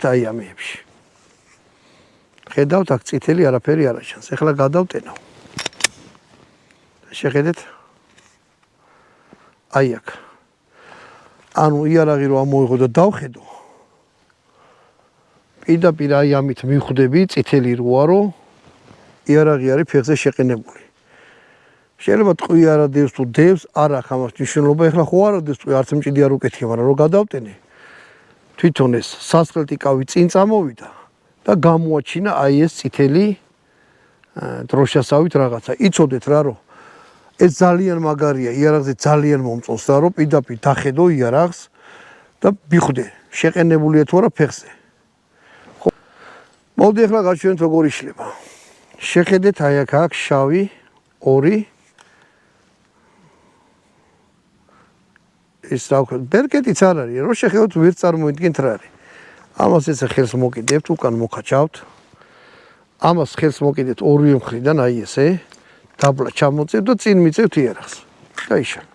აი ამეებში. ხედავთ აქ წითელი არაფერი არ აჩანს. ეხლა გადავტენო. შეხედეთ. აი აქ. ანუ იარაღი რო ამოიღო და დავხედო. პირდაპირ აი ამით მივხვდები წითელი როა რო იარაღი არის ფეხზე შეყენებული. შეიძლება ტყვი არ ადევს თუ დევს, არ აქვს ამას მნიშვნელობა. ეხლა ხო არ ადევს ტყვი, არც მჭიდი არ უკეთია, მაგრამ რო გადავტენე თვითონ ეს სასწრელტიკავი წინ წამოვიდა და გამოაჩინა აი ეს წითელი დროშასავით რაღაცა. იცოდეთ რა რომ ეს ძალიან მაგარია, იარაღზე ძალიან მომწონს და რომ პირდაპირ დახედო იარაღს და მიხვდე, შეყენებულია თუ არა ფეხზე. ხო. მოვდი ახლა გაჩვენოთ როგორ იშლება. შეხედეთ აი აქ აქვს შავი 2 ეს რა ვქო, ბერკეტიც არ არის, რო შეხედოთ ვერ წარმოიდგენთ რა არის. ამას ესე ხელს მოკიდებთ, უკან მოკაჭავთ. ამას ხელს მოკიდეთ ორივე მხრიდან, აი ესე. დაბლა ჩამოწევთ და წინ მიწევთ იარაღს. და იშალ.